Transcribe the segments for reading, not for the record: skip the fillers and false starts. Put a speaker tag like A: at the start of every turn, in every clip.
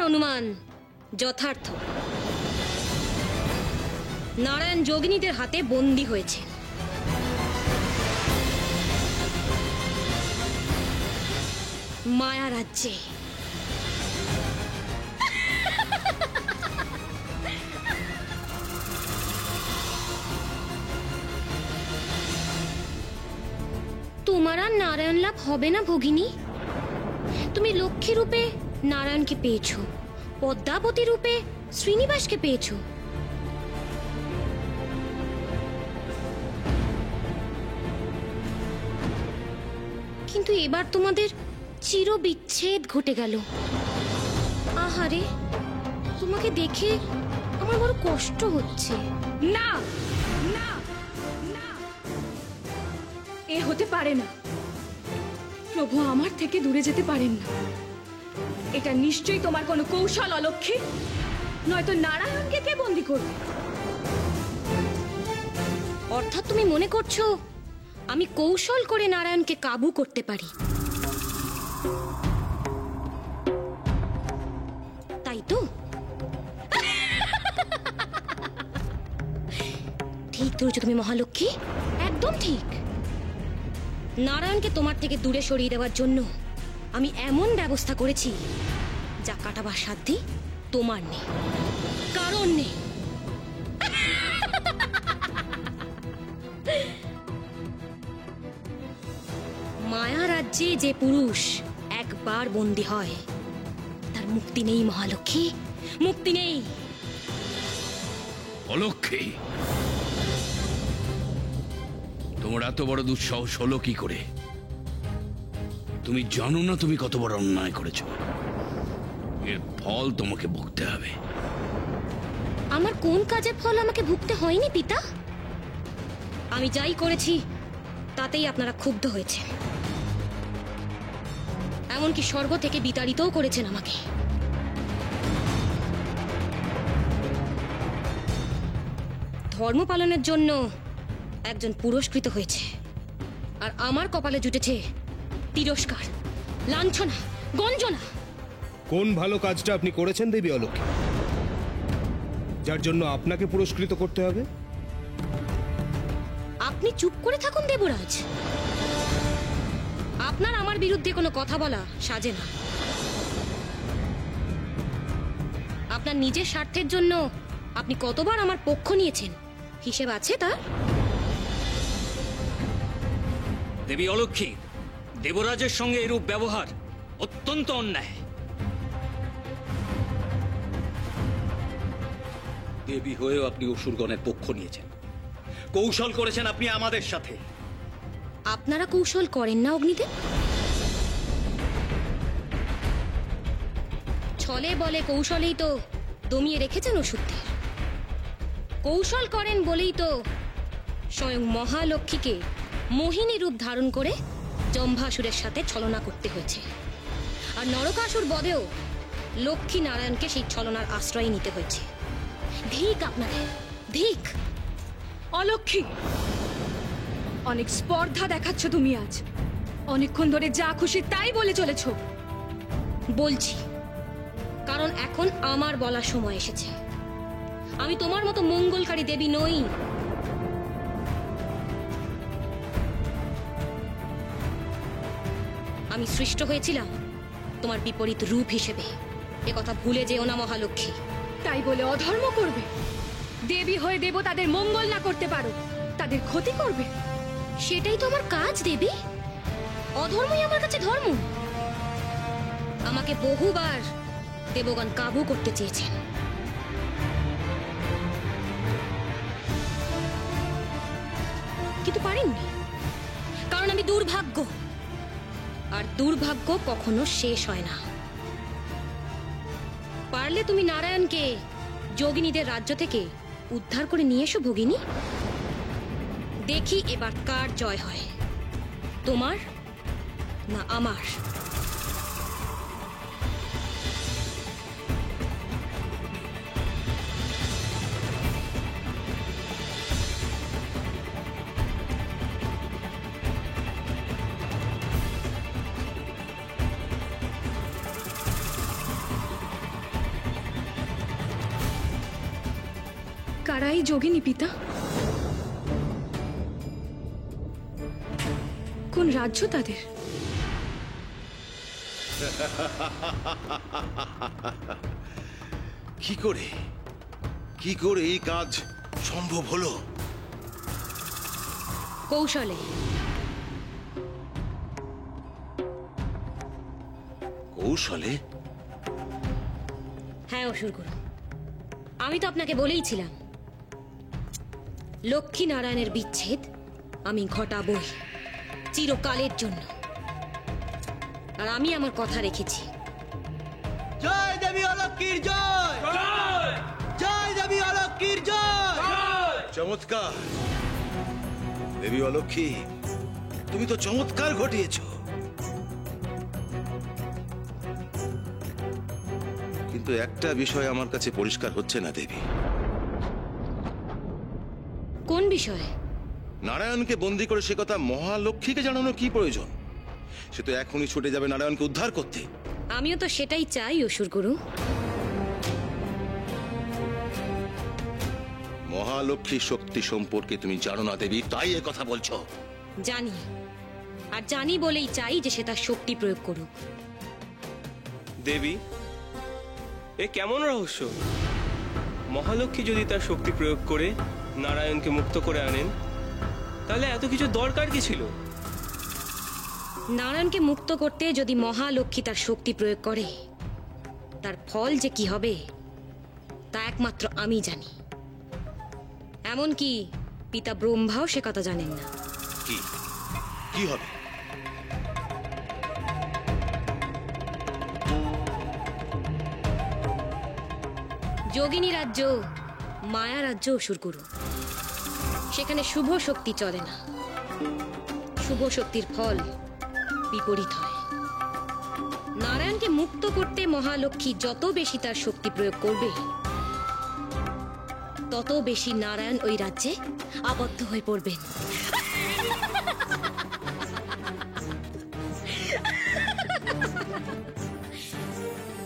A: অনুমান যথার্থ। নারায়ণ যোগিনীদের হাতে বন্দী হয়েছে। মায়া রাজ্যে। তোমার আর নারায়ণ লাভ হবে না ভগিনী। তুমি লক্ষ্মী রূপে নারায়ণকে পেয়েছো, পদ্মাবতী রূপে শ্রীনিবাসকে পেয়েছো। কিন্তু এবার তোমাদের চিরবিচ্ছেদ ঘটে গেল। আহারে, তোমাকে দেখে আমার বড় কষ্ট হচ্ছে।
B: না না না, এ হতে পারে না। প্রভু আমার থেকে দূরে যেতে পারেন না। এটা নিশ্চয়ই তোমার কোনো কৌশল অলক্ষ্মী, নয়তো নারায়ণকে কে বন্দী করবে?
A: অর্থাৎ তুমি মনে করছো আমি কৌশল করে নারায়ণকে কাবু করতে পারি, তাই তো? ঠিক ধরেছো তুমি মহালক্ষ্মী, একদম ঠিক। নারায়ণকে তোমার থেকে দূরে সরিয়ে দেওয়ার জন্য আমি এমন ব্যবস্থা করেছি যা কাটাবার সাধ্যি তোমার নেই, কারণ নেই। মায়া রাজ্যে যে পুরুষ একবার বন্দী হয় তার মুক্তি নেই মহালক্ষ্মী, মুক্তি নেই।
C: অলক্ষ্মী, তোমার এত বড় দুঃসাহস হলো কি করে? তুমি জানো না তুমি কত বড় অন্যায় করেছ? এর ফল তোমাকে ভুগতে হবে।
A: আমার কোন কাজের ফল আমাকে ভুগতে হয়নি পিতা? আমি যাই করেছি তাতেই আপনারা ক্ষুব্ধ হয়েছে, এমনকি স্বর্গ থেকে বিতাড়িতও করেছেন আমাকে। ধর্ম পালনের জন্য একজন পুরস্কৃত হয়েছে, আর আমার কপালে জুটেছে তিরস্কার, লাঞ্ছনা, গঞ্জনা।
D: কোন ভালো কাজটা আপনি করেছেন দেবী অলক্ষ্মী, যার জন্য আপনাকে পুরস্কৃত করতে হবে?
A: আপনি চুপ করে থাকুন দেবরাজ। আপনার আমার বিরুদ্ধে কোনো কথা বলা সাজে না। আপনার নিজের স্বার্থের জন্য আপনি কতবার আমার পক্ষ নিয়েছেন হিসেব আছে তার?
E: দেবী অলক্ষ্মী, দেবরাজের সঙ্গে এরূপ ব্যবহার অত্যন্ত অন্যায়। দেবী হয়েও আপনি অসুরগণের পক্ষ নিয়েছেন, কৌশল করেছেন আপনি আমাদের সাথে।
A: আপনারা কৌশল করেন না অগ্নিদেব? ছলে বলে কৌশলেই তো দমিয়ে রেখেছেন অসুরদের। কৌশল করেন বলেই তো স্বয়ং মহালক্ষ্মীকে মোহিনী রূপ ধারণ করে জম্ভাসুরের সাথে ছলনা করতে হয়েছে, আর নরকাসুর বধেও লক্ষ্মী নারায়ণকে সেই ছলনার আশ্রয় নিতে হয়েছে। ধিক আপনাদের, ধিক।
B: অলক্ষ্মী, অনেক স্পর্ধা দেখাচ্ছ তুমি আজ। অনেকক্ষণ ধরে যা খুশি তাই বলে চলেছ।
A: বলছি কারণ এখন আমার বলার সময় এসেছে। আমি তোমার মতো মঙ্গলকারী দেবী নই। আমি সৃষ্ট হয়েছিলাম তোমার বিপরীত রূপ হিসেবে, একথা ভুলে যেও না মহালক্ষ্মী।
B: তাই বলে অধর্ম করবে? দেবী হয়ে দেবতাদের মঙ্গল না করতে পারো, তাদের ক্ষতি করবে?
A: সেটাই তো আমার কাজ দেবী। অধর্মই আমার কাছে ধর্ম। আমাকে বহুবার দেবগণ কাবু করতে চেয়েছেন, কিন্তু পারেননি, কারণ আমি দুর্ভাগ্য, আর দুর্ভাগ্য কখনো শেষ হয় না। পারলে তুমি নারায়ণকে যোগিনীদের রাজ্য থেকে উদ্ধার করে নিয়ে এসো ভগিনী। দেখি এবার কার জয় হয়, তোমার না আমার?
B: কারাই যোগিনী পিতা? কোন রাজ্য তাদের?
F: কি করে এই কাজ সম্ভব হলো?
A: কৌশলে।
F: কৌশলে?
A: হ্যাঁ অসুরগুরু, আমি তো আপনাকে বলেইছিলাম লক্ষ্মী নারায়ণের বিচ্ছেদ আমি ঘটাবই চিরকালের জন্য, আর আমি আমার কথা রেখেছি।
G: জয় দেবী অলক্ষ্মীর জয়! জয় দেবী অলক্ষ্মীর জয়!
F: চমৎকার দেবী অলক্ষ্মী, তুমি তো চমৎকার ঘটিয়েছো। কিন্তু একটা বিষয় আমার কাছে পরিষ্কার হচ্ছে না দেবী।
A: কোন বিষয়?
F: নারায়ণকে বন্দি করে সে কথা মহালক্ষ্মীকে জানানো কি প্রয়োজন? সে তো এখনই ছুটে যাবে নারায়ণকে উদ্ধার করতে।
A: আমিও তো সেটাই চাই অসুরগুরু।
F: মহালক্ষ্মীর শক্তি সম্পর্কে তুমি জানো না দেবী, তাই এ কথা বলছো।
A: জানি, আর জানি বলেই চাই যে সে তার শক্তি প্রয়োগ করুক।
H: দেবী, এ কেমন রহস্য? মহালক্ষ্মী যদি তার শক্তি প্রয়োগ করে নারায়ণকে মুক্ত করে আনেন, তাহলে এত কিছু দরকার কি ছিল?
A: নারায়ণকে মুক্ত করতে যদি মহালক্ষ্মী তার শক্তি প্রয়োগ করে, তার ফল যে কি হবে তা একমাত্র আমি জানি। এমনকি পিতা ব্রহ্মাও সে কথা জানেন না।
F: কি কি হবে?
A: যোগিনী রাজ্য মায়া রাজ্য অসুরগুরু, সেখানে শুভ শক্তি চলে না। শুভ শক্তির ফল বিপরীত হয়। নারায়ণকে মুক্ত করতে মহালক্ষ্মী যত বেশি তার শক্তি প্রয়োগ করবে, তত বেশি নারায়ণ ওই রাজ্যে আবদ্ধ হয়ে পড়বেন।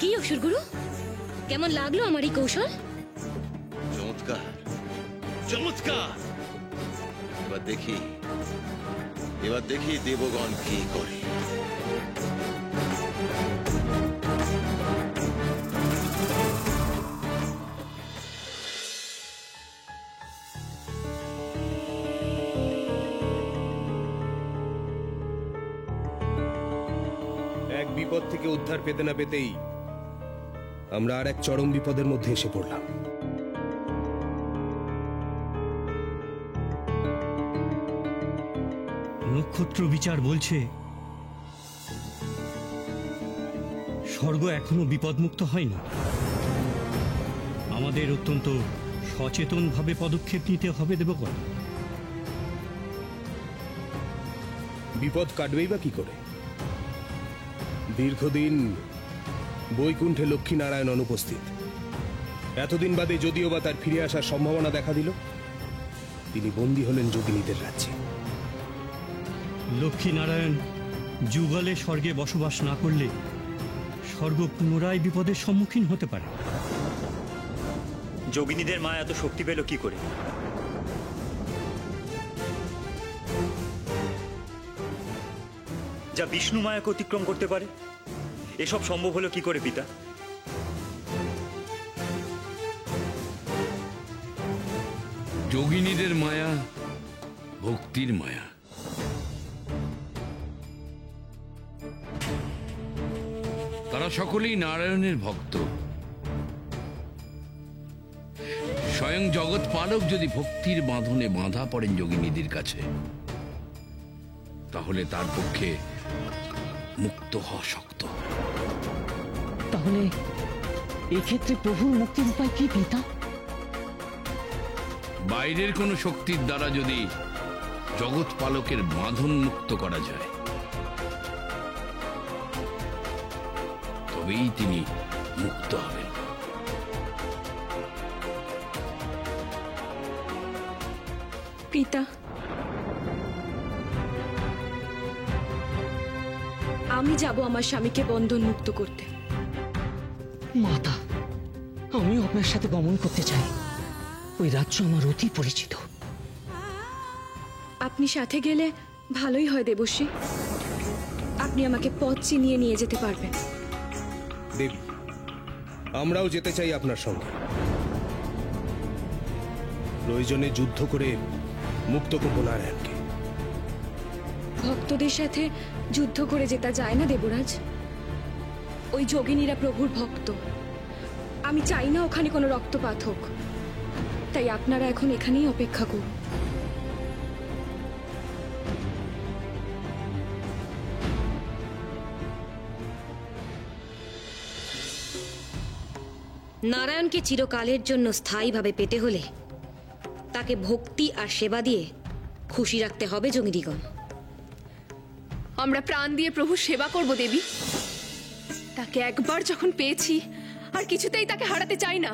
A: কি অসুরগুরু, কেমন লাগলো আমার এই কৌশল?
F: চমৎকার চমৎকার। এবার দেখি দেবগণ কি করে।
D: এক বিপদ থেকে উদ্ধার পেতে না পেতেই আমরা আর এক চরম বিপদের মধ্যে এসে পড়লাম।
I: নক্ষত্র বিচার বলছে স্বর্গ এখনো বিপদমুক্ত হয়নি। আমাদের অত্যন্ত সচেতনভাবে পদক্ষেপ নিতে হবে দেবগণ।
D: বিপদ কাটবেই বা কি করে? দীর্ঘদিন বৈকুণ্ঠে লক্ষ্মী নারায়ণ অনুপস্থিত। এতদিন বাদে যদিও বা তার ফিরে আসার সম্ভাবনা দেখা দিল, তিনি বন্দী হলেন যোগিনীদের রাজ্যে।
I: লক্ষ্মী নারায়ণ যুগলে স্বর্গে বসবাস না করলে স্বর্গ পুনরায় বিপদের সম্মুখীন হতে পারে।
J: যোগিনীদের মা এত শক্তি পেল কি করে? যা বিষ্ণু মায়াকে অতিক্রম করতে পারে, এসব সম্ভব হলো কি করে পিতা?
C: যোগিনীদের মায়া ভক্তির মায়া। তারা সকলেই নারায়ণের ভক্ত। স্বয়ং জগৎ পালক যদি ভক্তির বাঁধনে বাঁধা পড়েন যোগিনীদের কাছে, তাহলে তার পক্ষে মুক্ত হওয়া শক্ত।
K: তাহলে এক্ষেত্রে প্রভুর মুক্তির উপায় কি পিতা?
C: বাইরের কোন শক্তির দ্বারা যদি জগৎ পালকের বাঁধন মুক্ত করা যায়, তবেই তিনি মুক্ত হবেন।
B: পিতা, আমি যাব আমার স্বামীকে বন্ধন মুক্ত করতে।
K: মাতা, আমিও আপনার সাথে গমন করতে চাই। ওই রাজ্য আমার অতি পরিচিত।
B: আপনি সাথে গেলে ভালোই হয় দেবশ্রী। আপনি আমাকে পথ চিনিয়ে নিয়ে যেতে পারবেন।
D: দেবী, আমরাও যেতে চাই আপনার সঙ্গে। প্রয়োজনে যুদ্ধ করে মুক্ত করব নারায়ণকে।
B: ভক্তদের সাথে যুদ্ধ করে যেতে যায় না দেবরাজ। ওই যোগিনীরা প্রভুর ভক্ত। আমি চাই না ওখানে কোনো রক্তপাত হোক। তাই আপনারা এখন এখানেই অপেক্ষা করুন।
A: নারায়ণকে চিরকালের জন্য স্থায়ীভাবে পেতে হলে তাকে ভক্তি আর সেবা দিয়ে খুশি রাখতে হবে যোগিনীগণ।
B: আমরা প্রাণ দিয়ে প্রভুর সেবা করব দেবী। তাকে একবার যখন পেয়েছি আর কিছুতেই তাকে হারাতে চাই না।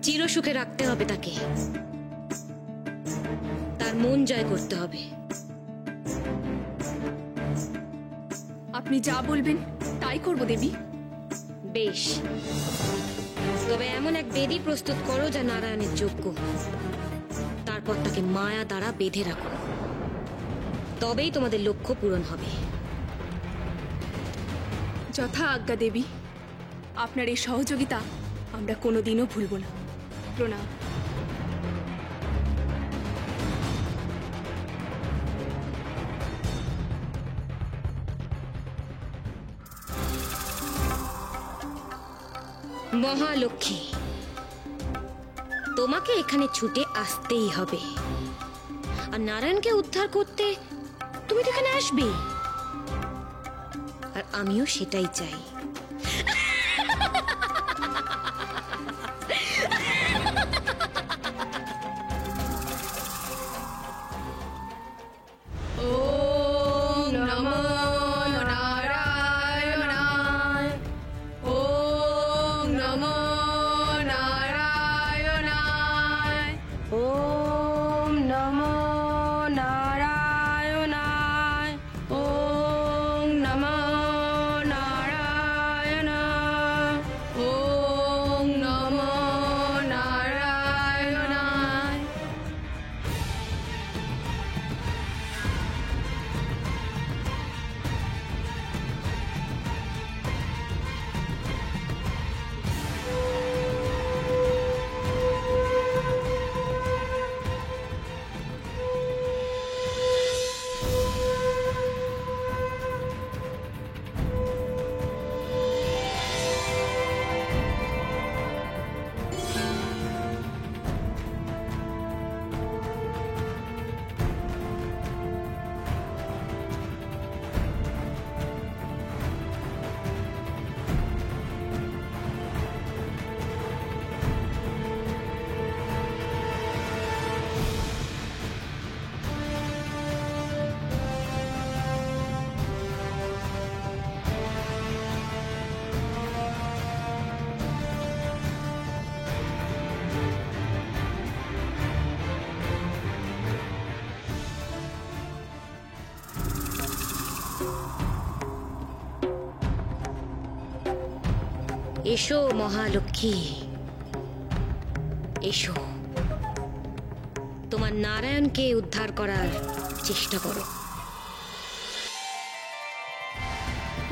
A: চিরসুখে রাখতে হবে তাকে, তার মন জয় করতে হবে।
B: আপনি যা বলবেন তাই করব দেবী।
A: বেশ, তবে এমন এক বেদী প্রস্তুত করো যা নারায়ণের যোগ্য। তারপর তাকে মায়া দ্বারা বেঁধে রাখো, তবেই তোমাদের লক্ষ্য পূরণ হবে।
B: যথা আজ্ঞা দেবী। আপনার এই সহযোগিতা আমরা কোনোদিনও ভুলব না। প্রণাম।
A: মহালক্ষ্মী, তোমাকে এখানে ছুটে আসতেই হবে। আর নারায়ণকে উদ্ধার করতে তুমি তো এখানে আসবে, আর আমিও সেটাই চাই।
B: ওম নমো নারায়ণায়। ওম নমো নারায়ণায়। ওম নমো নারায়ণায়। ওম নমো নারায়ণায়। ওম নমো নারায়ণায়।
A: এসো মহালক্ষ্মী, এসো। তোমার নারায়ণকে উদ্ধার করার চেষ্টা করো।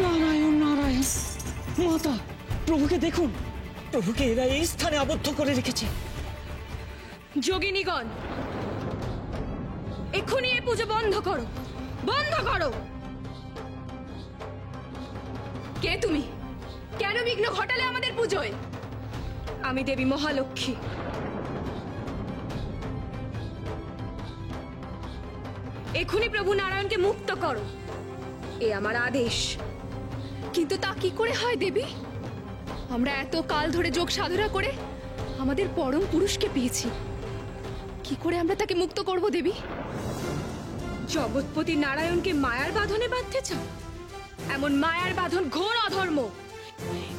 K: নারায়ণ নারায়ণ, মাতা প্রভুকে দেখুন। প্রভুকে এরা এই স্থানে আবদ্ধ করে রেখেছে।
B: যোগিনীগণ, এক্ষুনি এই পুজো বন্ধ করো, বন্ধ করো। কে তুমি? কেন বিঘ্ন ঘটালে আমাদের পুজোয়? আমি দেবী মহালক্ষ্মী। এক্ষুনি প্রভু নারায়ণকে মুক্ত করো, এ আমার আদেশ। কিন্তু তা কি করে হয় দেবী? আমরা এত কাল ধরে যোগ সাধনা করে আমাদের পরম পুরুষকে পেয়েছি, কি করে আমরা তাকে মুক্ত করব দেবী? জগৎপতি নারায়ণকে মায়ার বাঁধনে বাঁধতে চাও? এমন মায়ার বাঁধন ঘোর অধর্ম।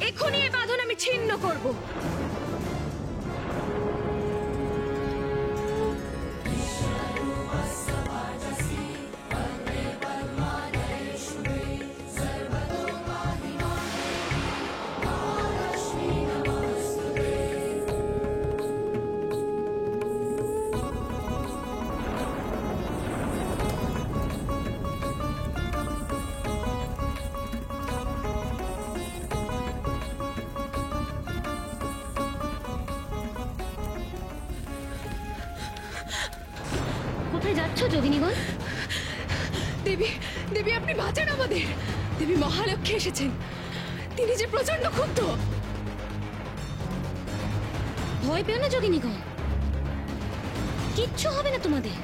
B: এক্ষুনি এই বাঁধন আমি ছিন্ন করব।
A: কোথায় যাচ্ছ যোগিনীগণ?
B: দেবী, দেবী আপনি বাঁচান আমাদের। দেবী মহালক্ষ্মী এসেছেন, তিনি যে প্রচন্ড ক্ষুব্ধ।
A: ভয় পেও না যোগিনীগণ, কিচ্ছু হবে না তোমাদের।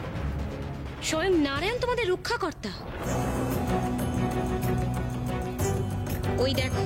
A: স্বয়ং নারায়ণ তোমাদের রক্ষাকর্তা। ওই দেখো,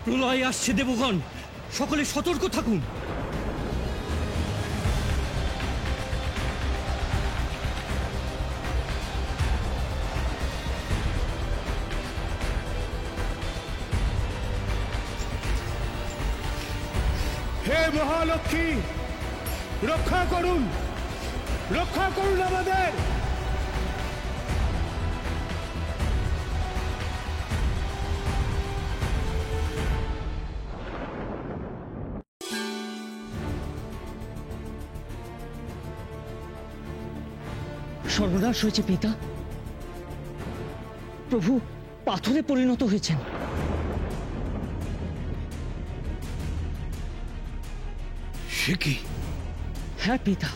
I: প্রলয় আসছে দেবগণ, সকলে সতর্ক থাকুন।
D: হে মহালক্ষ্মী, রক্ষা করুন, রক্ষা করুন আমাদের।
K: সর্বনাশ হয়েছে পিতা, প্রভু পাথরে পরিণত হয়েছেন।
C: সে কি?
K: হ্যাঁ পিতা,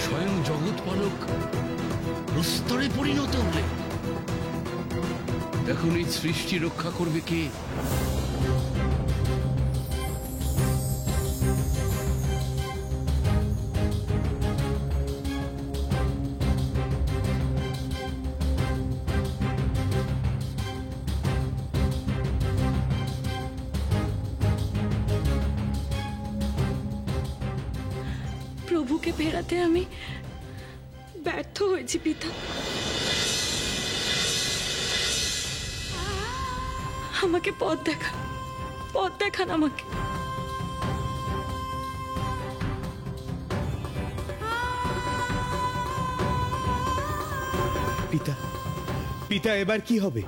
C: স্বয়ং জগৎপালক প্রস্তরে পরিণত হলে এখন এই সৃষ্টি রক্ষা করবে কে?
B: প্রভুকে ফেরাতে আমি ব্যর্থ হয়েছি পিতা। আমাকে পথ দেখান, পথ দেখান আমাকে।
D: পিতা, পিতা এবার কি হবে?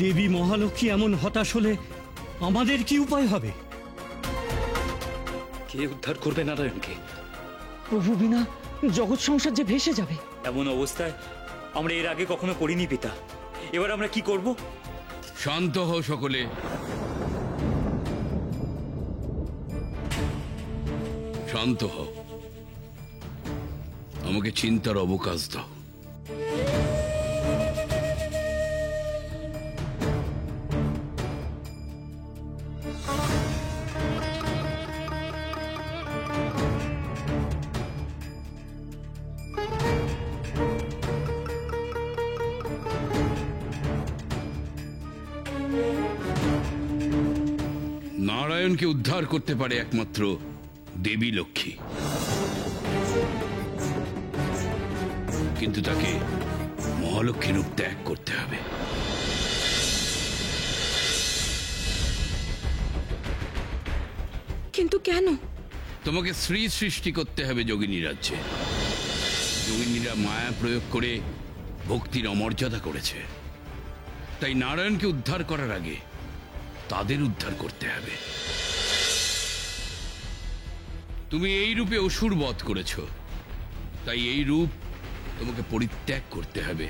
I: দেবী মহালক্ষ্মী এমন হতাশ হলে আমাদের কি উপায় হবে?
J: কে উদ্ধার করবে নারায়ণকে?
K: প্রভু বিনা জগৎ সংসার যে ভেসে যাবে।
J: এমন অবস্থায় আমরা এর আগে কখনো পড়িনি পিতা, এবার আমরা কি করব?
C: শান্ত হও সকলে। শান্ত হও, আমাকে চিন্তার অবকাশ দাও। নারায়ণকে উদ্ধার করতে পারে একমাত্র দেবী লক্ষ্মী, কিন্তু তাকে মহালক্ষ্মী রূপ ত্যাগ করতে হবে।
B: কিন্তু কেন?
C: তোমাকে শ্রী সৃষ্টি করতে হবে যোগিনী রাজ্যে। যোগিনীরা মায়া প্রয়োগ করে ভক্তির অমর্যাদা করেছে, তাই নারায়ণকে উদ্ধার করার আগে তাদের উদ্ধার করতে হবে। তুমি এই রূপে অসুর বধ করেছ, তাই এই রূপ তোমাকে পরিত্যাগ করতে হবে।